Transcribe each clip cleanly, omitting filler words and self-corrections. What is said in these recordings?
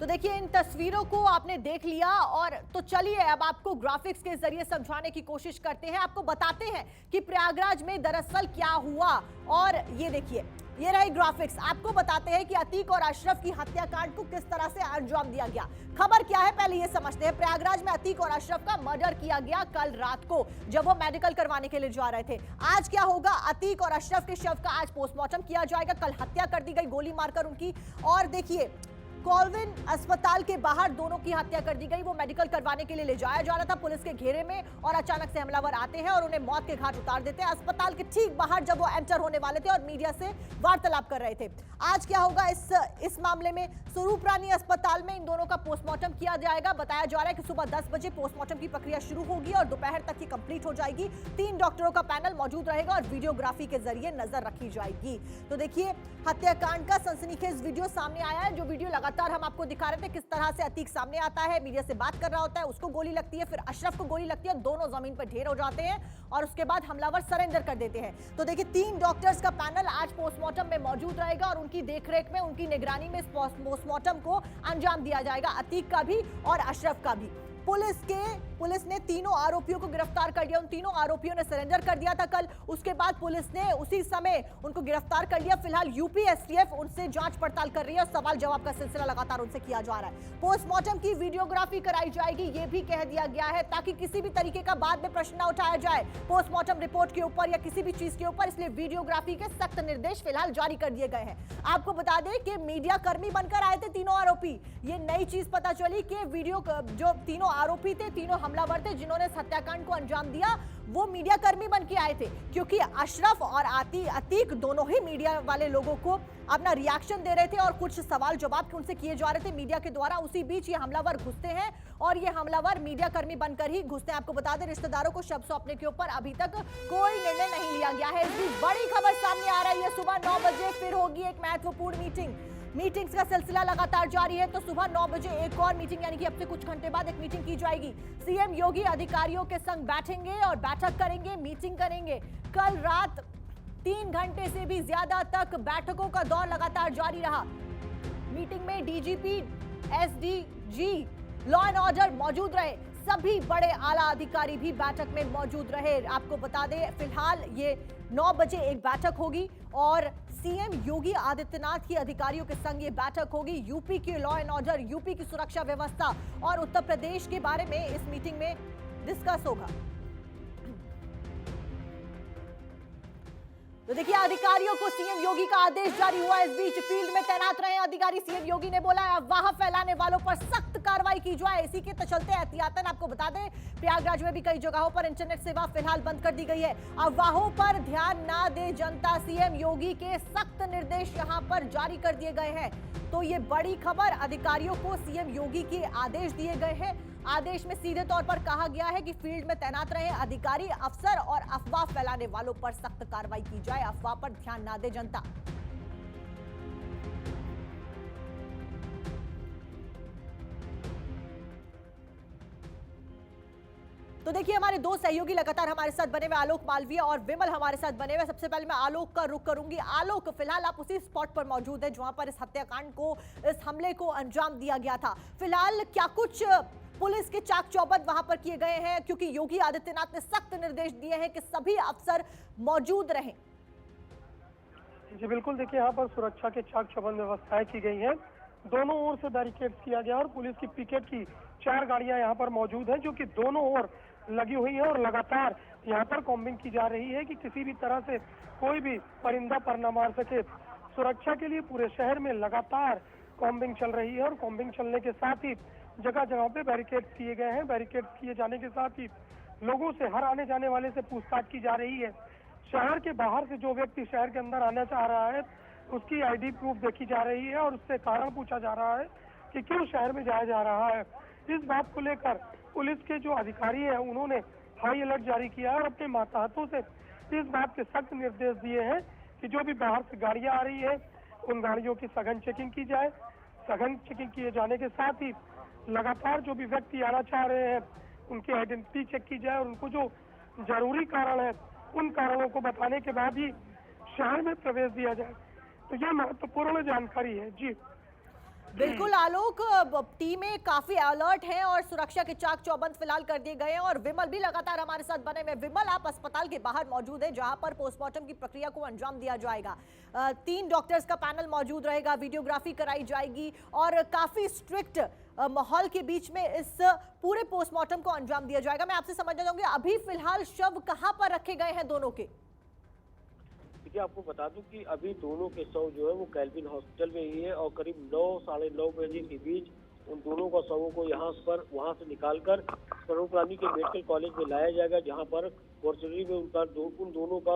तो देखिए इन तस्वीरों को आपने देख लिया और तो चलिए अब आपको ग्राफिक्स के जरिए समझाने की कोशिश करते हैं, आपको बताते हैं कि प्रयागराज में दरअसल क्या हुआ। और ये देखिए, ये रही ग्राफिक्स, आपको बताते हैं कि अतीक और अशरफ की हत्याकांड को किस तरह से अंजाम दिया गया। खबर क्या है पहले ये समझते हैं। प्रयागराज में अतीक और अशरफ का मर्डर किया गया कल रात को जब वो मेडिकल करवाने के लिए जा रहे थे। आज क्या होगा, अतीक और अशरफ के शव का आज पोस्टमार्टम किया जाएगा। कल हत्या कर दी गई गोली मारकर उनकी। और देखिए कॉलविन अस्पताल के बाहर दोनों की हत्या कर दी गई। वो मेडिकल करवाने के लिए ले जाया जा रहा था पुलिस के घेरे में और अचानक से हमलावर आते हैं और उन्हें मौत के घाट उतार देते हैं। अस्पताल के ठीक बाहर जब वो एंटर होने वाले थे और मीडिया से वार्तालाप कर रहे थे। आज क्या होगा इस मामले में, स्वरूप रानी अस्पताल में इन दोनों का पोस्टमार्टम किया जाएगा। बताया जा रहा है कि सुबह 10 बजे पोस्टमार्टम की प्रक्रिया शुरू होगी और दोपहर तक ही कंप्लीट हो जाएगी। 3 डॉक्टरों का पैनल मौजूद रहेगा और वीडियोग्राफी के जरिए नजर रखी जाएगी। तो देखिए हत्याकांड का सनसनीखेज वीडियो सामने आया है, जो वीडियो लगातार हम आपको दिखा रहे थे किस तरह से अतीक सामने आता है, मीडिया से बात कर रहा होता है, उसको गोली लगती है, फिर अशरफ को गोली लगती है, दोनों जमीन पर ढेर हो जाते हैं और उसके बाद हमलावर सरेंडर कर देते हैं। तो देखिए 3 डॉक्टर्स का पैनल आज पोस्टमार्टम में मौजूद रहेगा और उनकी देखरेख में, उनकी निगरानी में इस पोस्टमार्टम को अंजाम दिया जाएगा, अतीक का भी और अशरफ का भी। पुलिस ने तीनों आरोपियों को गिरफ्तार कर लिया। उन तीनों आरोपियों ने सरेंडर कर दिया था कल। उसके बाद पुलिस ने उसी समय उनको गिरफ्तार कर लिया। फिलहाल यूपी एसटीएफ उनसे जांच पड़ताल कर रही है और सवाल जवाब का सिलसिला लगातार उनसे किया जा रहा है। पोस्टमार्टम की वीडियोग्राफी कराई जाएगी, यह भी कह दिया गया है, ताकि किसी भी तरीके का बाद में प्रश्न न उठाया जाए पोस्टमार्टम रिपोर्ट के ऊपर या किसी भी चीज के ऊपर। इसलिए वीडियोग्राफी के सख्त निर्देश फिलहाल जारी कर दिए गए हैं। आपको बता दें कि मीडिया कर्मी बनकर आए थे तीनों आरोपी। ये नई चीज पता चली कि वीडियो जो तीनों आरोपी थे, तीनों हमलावर थे जिन्होंने इस हत्याकांड को अंजाम दिया, वो मीडिया कर्मी बन के आए थे। क्योंकि अशरफ और अतीक दोनों ही मीडिया वाले लोगों को अपना रिएक्शन दे रहे थे और कुछ सवाल जवाब उनसे किए जा रहे थे मीडिया के द्वारा। उसी बीच ये हमलावर घुसते हैं और ये हमलावर मीडिया कर्मी बनकर ही घुसते हैं। आपको बता दें रिश्तेदारों को शव सौंपने के ऊपर अभी तक कोई निर्णय नहीं लिया गया है। इस बीच बड़ी खबर सामने आ रही है, सुबह 9 बजे फिर होगी एक महत्वपूर्ण मीटिंग्स का सिलसिला लगातार जारी है। तो सुबह 9 बजे एक और मीटिंग, यानी कि अब से कुछ घंटे बाद एक मीटिंग की जाएगी। सीएम योगी अधिकारियों के संग बैठेंगे और बैठक करेंगे, मीटिंग करेंगे। कल रात 3 घंटे से भी ज्यादा तक बैठकों का दौर लगातार जारी रहा। मीटिंग में DGP, SDG, law and order मौजूद रहे। सभी बड़े आला अधिकारी भी बैठक में मौजूद रहे। आपको बता दें फिलहाल ये 9 बजे एक बैठक होगी और सीएम योगी आदित्यनाथ की अधिकारियों के संग ये बैठक होगी। यूपी के लॉ एंड ऑर्डर, यूपी की सुरक्षा व्यवस्था और उत्तर प्रदेश के बारे में इस मीटिंग में डिस्कस होगा। तो देखिए अधिकारियों को सीएम योगी का आदेश जारी हुआ। इस बीच फील्ड में तैनात रहे अधिकारी। सीएम योगी ने बोला अफवाह फैलाने वालों पर सख्त कार्रवाई की जाए। इसी के चलते एहतियातन आपको बता दें प्रयागराज में भी कई जगहों पर इंटरनेट सेवा फिलहाल बंद कर दी गई है। अफवाहों पर ध्यान ना दे जनता, सीएम योगी के सख्त निर्देश यहां पर जारी कर दिए गए हैं। तो ये बड़ी खबर, अधिकारियों को सीएम योगी के आदेश दिए गए हैं। आदेश में सीधे तौर पर कहा गया है कि फील्ड में तैनात रहे अधिकारी, अफसर और अफवाह फैलाने वालों पर सख्त कार्रवाई की जाए। अफवाह पर ध्यान ना दे जनता। तो देखिए हमारे 2 सहयोगी लगातार हमारे साथ बने हुए, आलोक मालवीय और विमल हमारे साथ बने हुए। सबसे पहले मैं आलोक का रुख करूंगी। आलोक, फिलहाल आप उसी स्पॉट पर मौजूद हैं जहां पर इस हत्याकांड को, इस हमले को अंजाम दिया गया था। फिलहाल क्या कुछ पुलिस के चाक चौबंद वहां पर किए गए हैं, क्योंकि योगी आदित्यनाथ ने सख्त निर्देश दिए हैं कि सभी अफसर मौजूद रहें? जी बिल्कुल, देखिए यहाँ पर सुरक्षा के चाक चौबंद व्यवस्थाएं की गई हैं। दोनों ओर से बैरिकेड्स किया गया और पुलिस की पिकेट की 4 गाड़ियां यहाँ पर मौजूद हैं, जो कि दोनों ओर लगी हुई है और लगातार यहाँ पर कॉम्बिंग की जा रही है कि किसी भी तरह से कोई भी परिंदा पर न मार सके। सुरक्षा के लिए पूरे शहर में लगातार कॉम्बिंग चल रही है और कॉम्बिंग चलने के साथ ही जगह जगह पे बैरिकेड्स किए गए हैं। बैरिकेड्स किए जाने के साथ ही लोगों से, हर आने जाने वाले से पूछताछ की जा रही है। शहर के बाहर से जो व्यक्ति शहर के अंदर आना चाह रहा है उसकी आईडी प्रूफ देखी जा रही है और उससे कारण पूछा जा रहा है कि क्यों शहर में जाया जा रहा है। इस बात को लेकर पुलिस के जो अधिकारी हैं उन्होंने हाई अलर्ट जारी किया है और अपने मातहतों से इस बात के सख्त निर्देश दिए हैं कि जो भी बाहर से गाड़ियां आ रही है उन गाड़ियों की सघन चेकिंग की जाए। सघन चेकिंग किए जाने के साथ ही लगातार जो भी व्यक्ति आना चाह रहे हैं उनकी आइडेंटिटी चेक की जाए और उनको जो जरूरी कारण है उन कारणों को बताने के बाद ही शहर में प्रवेश दिया जाए। तो यह महत्वपूर्ण जानकारी है। जी बिल्कुल आलोक, टीमें काफी अलर्ट हैं और सुरक्षा के चाक चौबंद फिलहाल कर दिए गए हैं और विमल भी लगातार हमारे साथ बने हुए। विमल, आप अस्पताल के बाहर मौजूद हैं जहां पर पोस्टमार्टम की प्रक्रिया को अंजाम दिया जाएगा। 3 डॉक्टर्स का पैनल मौजूद रहेगा, वीडियोग्राफी कराई जाएगी और काफी स्ट्रिक्ट माहौल के बीच में इस पूरे पोस्टमार्टम को अंजाम दिया जाएगा। मैं आपसे समझना चाहूंगी, अभी फिलहाल शव कहां पर रखे गए हैं दोनों के? देखिए, आपको बता दूं कि अभी दोनों के शव जो है वो कैल्विन हॉस्पिटल में ही है और करीब 9 साढ़े 9 बजे के बीच उन दोनों का शवों को वहां से निकालकर स्वरूपरानी के मेडिकल कॉलेज में लाया जाएगा, जहां पर मॉर्चरी में उन दोनों का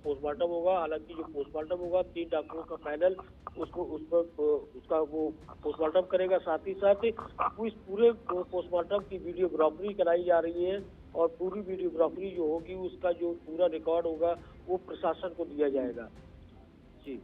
पोस्टमार्टम होगा। हालांकि जो पोस्टमार्टम होगा 3 डॉक्टरों का पैनल उसका वो पोस्टमार्टम करेगा। साथ ही साथ इस पूरे पोस्टमार्टम की वीडियोग्राफी कराई जा रही है और पूरी वीडियोग्राफी जो होगी उसका जो पूरा रिकॉर्ड होगा वो प्रशासन को दिया जाएगा। जी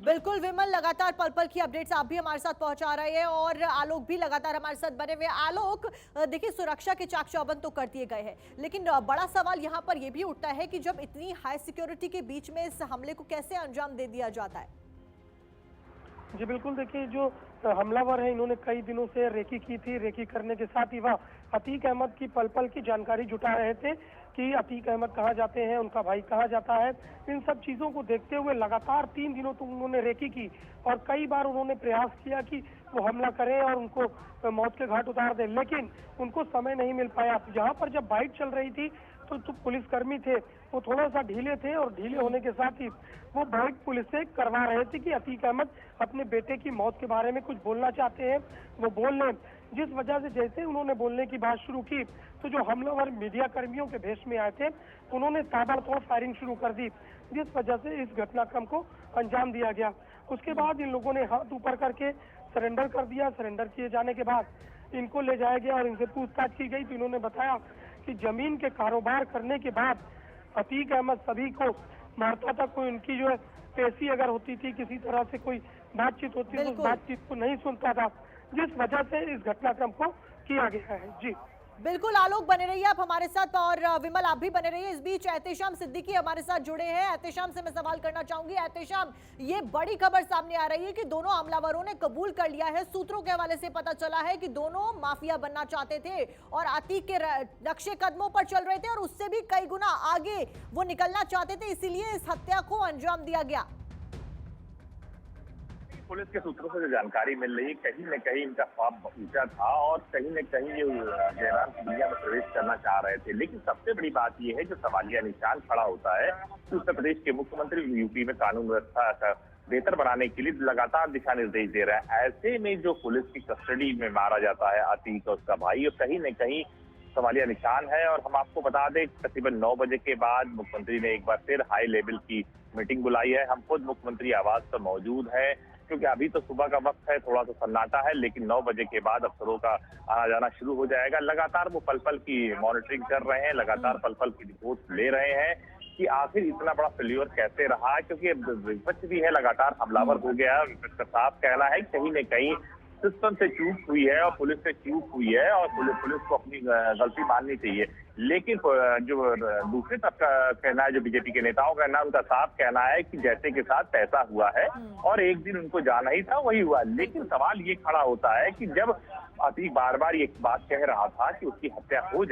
बिल्कुल विमल, लगातार पल पल की अपडेट्स आप भी हमारे साथ पहुंचा रहे हैं और आलोक भी लगातार हमारे साथ बने हुए। आलोक, देखिए सुरक्षा के चाक चौबंद तो कर दिए गए हैं, लेकिन बड़ा सवाल यहां पर यह भी उठता है कि जब इतनी हाई सिक्योरिटी के बीच में इस हमले को कैसे अंजाम दे दिया जाता है? जी बिल्कुल, देखिए जो हमलावर है इन्होंने कई दिनों से रेकी की थी। रेकी करने के साथ ही वह अतीक अहमद की पल पल की जानकारी जुटा रहे थे कि अतीक अहमद कहाँ जाते हैं, उनका भाई कहाँ जाता है। इन सब चीजों को देखते हुए लगातार 3 दिनों तक उन्होंने रेकी की और कई बार उन्होंने प्रयास किया कि वो हमला करें और उनको मौत के घाट उतार दें, लेकिन उनको समय नहीं मिल पाया। यहाँ पर जब बाइट चल रही थी तो पुलिसकर्मी थे वो थोड़ा सा ढीले थे और ढीले होने के साथ ही वो बाइट पुलिस से करवा रहे थे कि अतीक अहमद अपने बेटे की मौत के बारे में कुछ बोलना चाहते हैं, वो बोल लें। जिस वजह से जैसे उन्होंने बोलने की बात शुरू की तो जो हमलावर मीडिया कर्मियों के भेष में आए थे उन्होंने ताबड़तोड़ फायरिंग शुरू कर दी, जिस वजह से इस घटनाक्रम को अंजाम दिया गया। उसके बाद इन लोगों ने हाथ ऊपर करके सरेंडर कर दिया। सरेंडर किए जाने के बाद इनको ले जाया गया और इनसे पूछताछ की गई तो इन्होंने बताया कि जमीन के कारोबार करने के बाद अतीक अहमद सभी को मारता था। कोई उनकी जो है पेशी अगर होती थी, किसी तरह से कोई बातचीत होती तो उस बातचीत को नहीं सुनता था, जिस वजह से इस घटनाक्रम को किया गया है। जी बिल्कुल आलोक, बने रहिए आप हमारे साथ और विमल आप भी बने रहिए। इस बीच एहतेशाम सिद्दीकी हमारे साथ जुड़े हैं। एहतेशाम से मैं सवाल करना चाहूंगी। एहतेशाम, ये बड़ी खबर सामने आ रही है कि दोनों हमलावरों ने कबूल कर लिया है। सूत्रों के हवाले से पता चला है कि दोनों माफिया बनना चाहते थे और अतीक के नक्शे कदमों पर चल रहे थे और उससे भी कई गुना आगे वो निकलना चाहते थे, इसीलिए इस हत्या को अंजाम दिया गया। पुलिस के सूत्रों से जो जानकारी मिल रही है, कहीं न कहीं इनका ख्वाब ऊंचा था और कहीं न कहीं ये जयराम की दुनिया में प्रवेश करना चाह रहे थे। लेकिन सबसे बड़ी बात ये है, जो सवालिया निशान खड़ा होता है, उत्तर प्रदेश के मुख्यमंत्री यूपी में कानून व्यवस्था बेहतर बनाने के लिए लगातार दिशा निर्देश दे रहे हैं। ऐसे में जो पुलिस की कस्टडी में मारा जाता है अतीक और उसका भाई, और कहीं न कहीं सवालिया निशान है। और हम आपको बता दें, तकरीबन 9 बजे के बाद मुख्यमंत्री ने एक बार फिर हाई लेवल की मीटिंग बुलाई है। हम खुद मुख्यमंत्री आवास पर मौजूद है, क्योंकि अभी तो सुबह का वक्त है, थोड़ा सा सन्नाटा है, लेकिन 9 बजे के बाद अफसरों का आना जाना शुरू हो जाएगा। लगातार वो पल पल की मॉनिटरिंग कर रहे हैं, लगातार पल पल की रिपोर्ट ले रहे हैं कि आखिर इतना बड़ा फेल्यूर कैसे रहा, क्योंकि विपक्ष भी है लगातार हमलावर हो गया। विपक्ष का साफ कहना है कहीं न कहीं सिस्टम से चूक हुई है और पुलिस से चूक हुई है और पुलिस को अपनी गलती माननी चाहिए। लेकिन जो दूसरे तरफ का कहना है, जो बीजेपी के नेताओं का कहना, उनका साफ कहना है कि जैसे के साथ तैसा हुआ है और एक दिन उनको जाना ही था वही हुआ। लेकिन सवाल ये खड़ा होता है कि जब अतीक बार बार ये बात कह रहा था कि उसकी हत्या हो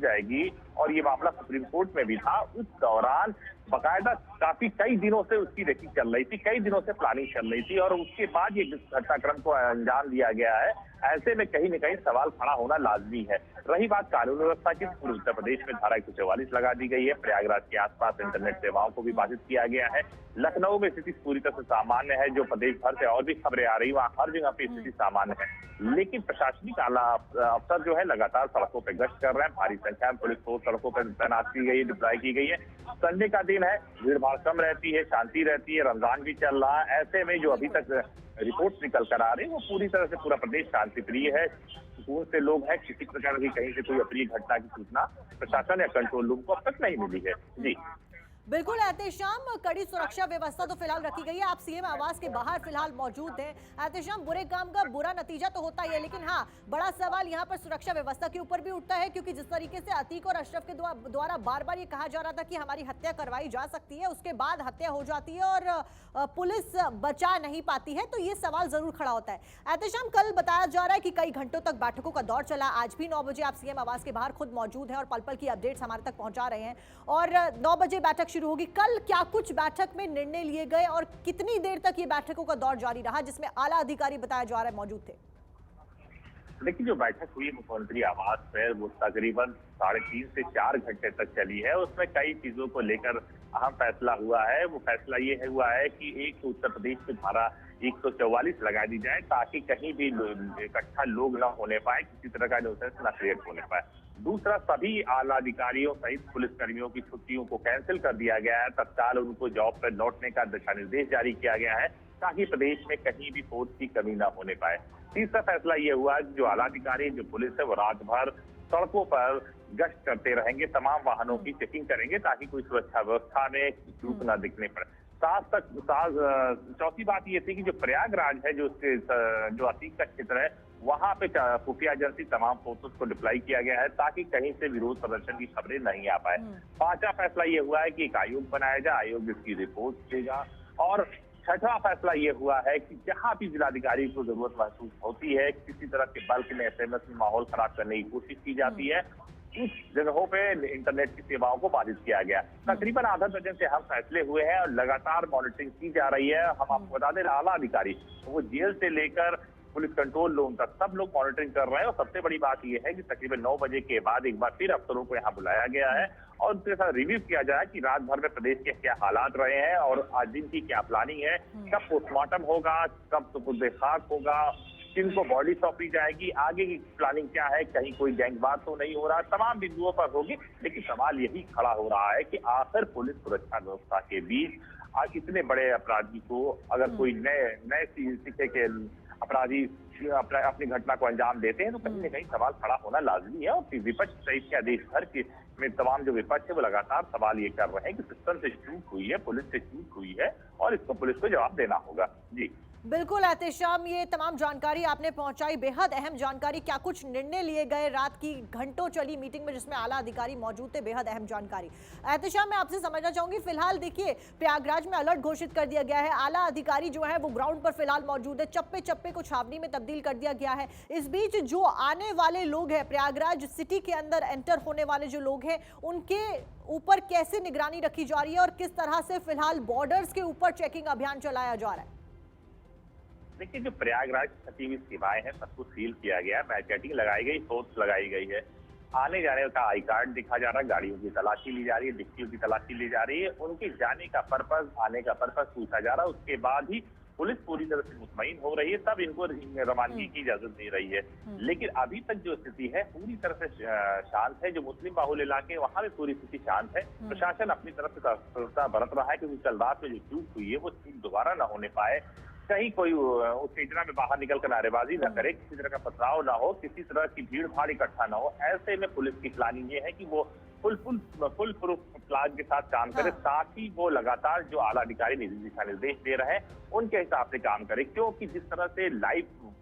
जाएगी और ये मामला सुप्रीम कोर्ट में भी था, उस दौरान बाकायदा कई दिनों से उसकी रेकी चल रही थी, कई दिनों से प्लानिंग चल रही थी और उसके बाद ये घटनाक्रम को अंजाम दिया गया है। ऐसे में कहीं न कहीं सवाल खड़ा होना लाजमी है। रही बात कानून व्यवस्था की, पूरे उत्तर प्रदेश में धारा 144 लगा दी गई है। प्रयागराज के आसपास इंटरनेट सेवाओं को भी बाधित किया गया है। लखनऊ में स्थिति पूरी तरह से सामान्य है। जो प्रदेश भर से और भी खबरें आ रही, वहाँ हर जगह पे स्थिति सामान्य है। लेकिन प्रशासनिक आला अफसर जो है लगातार सड़कों पर गश्त कर रहे हैं। भारी संख्या में पुलिस फोर्स सड़कों पर तैनात की गई है, डिप्लॉय की गई है। संडे का दिन है, भीड़ भाड़ कम रहती है, शांति रहती है, रमजान भी चल रहा है। ऐसे में जो अभी तक रिपोर्ट निकल कर आ रही है, वो पूरी तरह से पूरा प्रदेश शांति प्रिय है, सुकून से लोग हैं। किसी प्रकार की कहीं से कोई अप्रिय घटना की सूचना प्रशासन या कंट्रोल रूम को अब तक नहीं मिली है। जी बिल्कुल एहतेशाम, कड़ी सुरक्षा व्यवस्था तो फिलहाल रखी गई है। आप सीएम आवास के बाहर फिलहाल मौजूद हैं। एहतेशाम, बुरे काम का बुरा नतीजा तो होता ही है, लेकिन हाँ, बड़ा सवाल यहाँ पर सुरक्षा व्यवस्था के ऊपर भी उठता है, क्योंकि जिस तरीके से अतीक और अशरफ के द्वारा बार बार ये कहा जा रहा था कि हमारी हत्या करवाई जा सकती है, उसके बाद हत्या हो जाती है और पुलिस बचा नहीं पाती है, तो ये सवाल जरूर खड़ा होता है। एहतेशाम, कल बताया जा रहा है कि कई घंटों तक बैठकों का दौर चला। आज भी 9 बजे आप सीएम आवास के बाहर खुद मौजूद हैं और पल पल की अपडेट्स हमारे तक पहुंचा रहे हैं, और 9 बजे बैठक शुरू होगी। कल क्या कुछ बैठक में निर्णय लिए गए और कितनी देर तक ये बैठकों का दौर जारी रहा, जिसमें आला अधिकारी बताया जा रहा है मौजूद थे? देखिए, जो बैठक हुई मुख्यमंत्री आवास पर वो तकरीबन 3.5 से 4 घंटे तक चली है। उसमें कई चीजों को लेकर अहम फैसला हुआ है। वो फैसला ये हुआ है कि एक उत्तर प्रदेश में धारा 144 लगा दी जाए, ताकि कहीं भी इकट्ठा लोग न होने पाए, किसी तरह का न्यूसेंस न क्रिएट होने पाए। दूसरा, सभी आला अधिकारियों सहित पुलिसकर्मियों की छुट्टियों को कैंसिल कर दिया गया है। तत्काल उनको जॉब पर लौटने का दिशा निर्देश जारी किया गया है, ताकि प्रदेश में कहीं भी फोर्स की कमी न होने पाए। तीसरा फैसला ये हुआ कि जो आला अधिकारी, जो पुलिस है, वो रात भर सड़कों पर गश्त करते रहेंगे, तमाम वाहनों की चेकिंग करेंगे, ताकि कोई सुरक्षा व्यवस्था में चूक न दिखने पड़े। चौथी बात ये थी कि जो प्रयागराज है, जो उसके जो अतीक का क्षेत्र है, वहां पे खुफिया एजेंसी तमाम फोर्सेस को डिप्लॉय किया गया है, ताकि कहीं से विरोध प्रदर्शन की खबरें नहीं आ पाए। पांचवा फैसला ये हुआ है कि एक आयोग बनाया जाए, आयोग इसकी रिपोर्ट देगा। और छठवां फैसला ये हुआ है कि जहां भी जिलाधिकारी को जरूरत महसूस होती है, किसी तरह के बल्क में एसएमएस में माहौल खराब करने की कोशिश की जाती है, उस जगहों पे इंटरनेट की सेवाओं को बाधित किया गया। तकरीबन आधा दर्जन से अहम फैसले हुए हैं और लगातार मॉनिटरिंग की जा रही है। हम आपको बता दें, आला अधिकारी वो जेल से लेकर पुलिस कंट्रोल रूम तक सब लोग मॉनिटरिंग कर रहे हैं। और सबसे बड़ी बात यह है कि तकरीबन 9 बजे के बाद एक बार फिर अफसरों को यहाँ बुलाया गया है और उनके साथ रिव्यू किया जाए कि रात भर में प्रदेश के क्या हालात रहे हैं और आज दिन की क्या प्लानिंग है, कब पोस्टमार्टम होगा, कब सुपुर्द खाक होगा, किनको बॉडी सौंपी जाएगी, आगे की प्लानिंग क्या है, कहीं कोई गैंगवार तो नहीं हो रहा। तमाम बिंदुओं पर होगी, लेकिन सवाल यही खड़ा हो रहा है कि आखिर पुलिस सुरक्षा व्यवस्था के बीच आज इतने बड़े अपराधी को अगर कोई नए सीखे के अपराधी अपनी घटना को अंजाम देते हैं, तो कहीं न कहीं सवाल खड़ा होना लाजमी है। और विपक्ष सहित क्या देश भर के में तमाम जो विपक्ष है वो लगातार सवाल ये कर रहे हैं कि सिस्टम से चूक हुई है, पुलिस से चूक हुई है और इसको पुलिस को जवाब देना होगा। जी बिल्कुल एहतेशाम, ये तमाम जानकारी आपने पहुंचाई, बेहद अहम जानकारी। क्या कुछ निर्णय लिए गए रात की घंटों चली मीटिंग में जिसमें आला अधिकारी मौजूद थे, बेहद अहम जानकारी। एहतेशाम, मैं आपसे समझना चाहूंगी, फिलहाल देखिए प्रयागराज में अलर्ट घोषित कर दिया गया है, आला अधिकारी जो है वो ग्राउंड पर फिलहाल मौजूद है, चप्पे चप्पे को छावनी में तब्दील कर दिया गया है। इस बीच जो आने वाले लोग हैं, प्रयागराज सिटी के अंदर एंटर होने वाले जो लोग हैं, उनके ऊपर कैसे निगरानी रखी जा रही है और किस तरह से फिलहाल बॉर्डर्स के ऊपर चेकिंग अभियान चलाया जा रहा है? देखिए, जो प्रयागराज सटी हुई सीमाएं हैं, सब कुछ सील किया गया है, बैरिकेडिंग लगाई गई, फोर्स लगाई गई है। आने जाने का आई कार्ड दिखा जा रहा है, गाड़ियों की तलाशी ली जा रही है, डिक्कियों की तलाशी ली जा रही है, उनके जाने का पर्पस, आने का पर्पस पूछा जा रहा है। उसके बाद ही पुलिस पूरी तरह से मुतमईन हो रही है, तब इनको रवानगी की इजाजत दे रही है। लेकिन अभी तक जो स्थिति है पूरी तरह से शांत है। जो मुस्लिम बाहुल इलाके वहां भी पूरी स्थिति शांत है। प्रशासन अपनी तरफ से तत्परता बरत रहा है, क्योंकि कल रात में जो चूक हुई है वो चूक दोबारा न होने पाए, कहीं कोई उत्तेजना में बाहर निकल कर नारेबाजी न करे, किसी तरह का पथराव ना हो, किसी तरह की भीड़ भाड़ इकट्ठा ना हो। ऐसे में पुलिस की प्लानिंग ये है कि वो फुल प्रूफ प्लान के साथ काम करे, साथ ही वो लगातार जो आला अधिकारी दिशा निर्देश दे रहे हैं उनके हिसाब से काम करे। क्योंकि जिस तरह से लाइव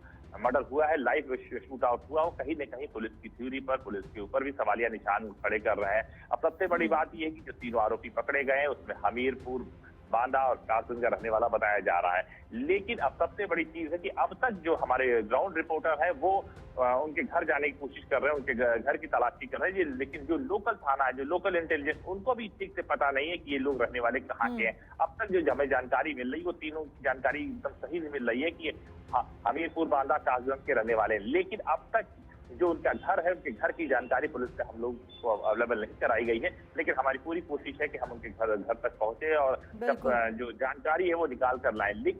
मर्डर हुआ है, लाइव शूट आउट हुआ हो, कहीं न कहीं पुलिस की थ्योरी पर, पुलिस के ऊपर भी सवालिया निशान खड़े कर रहे हैं। अब सबसे बड़ी बात यह है कि जो 3 आरोपी पकड़े गए हैं, उसमें हमीरपुर, बांदा और कासगंज का रहने वाला बताया जा रहा है। लेकिन अब सबसे बड़ी चीज है कि अब तक जो हमारे ग्राउंड रिपोर्टर है वो उनके घर जाने की कोशिश कर रहे हैं, उनके घर की तलाशी कर रहे हैं, लेकिन जो लोकल थाना है, जो लोकल इंटेलिजेंस, उनको भी ठीक से पता नहीं है कि ये लोग रहने वाले कहाँ के हैं। अब तक जो हमें जानकारी मिल रही है वो तीनों की जानकारी एकदम सही मिल रही है कि हमीरपुर, बांदा, कासगंज के रहने वाले हैं। लेकिन अब तक जो उनका घर है, उनके घर की जानकारी पुलिस से हम लोग को अवेलेबल नहीं कराई गई है। लेकिन हमारी पूरी कोशिश है कि हम उनके घर तक पहुंचे और जो जानकारी है वो निकाल कर लाएं।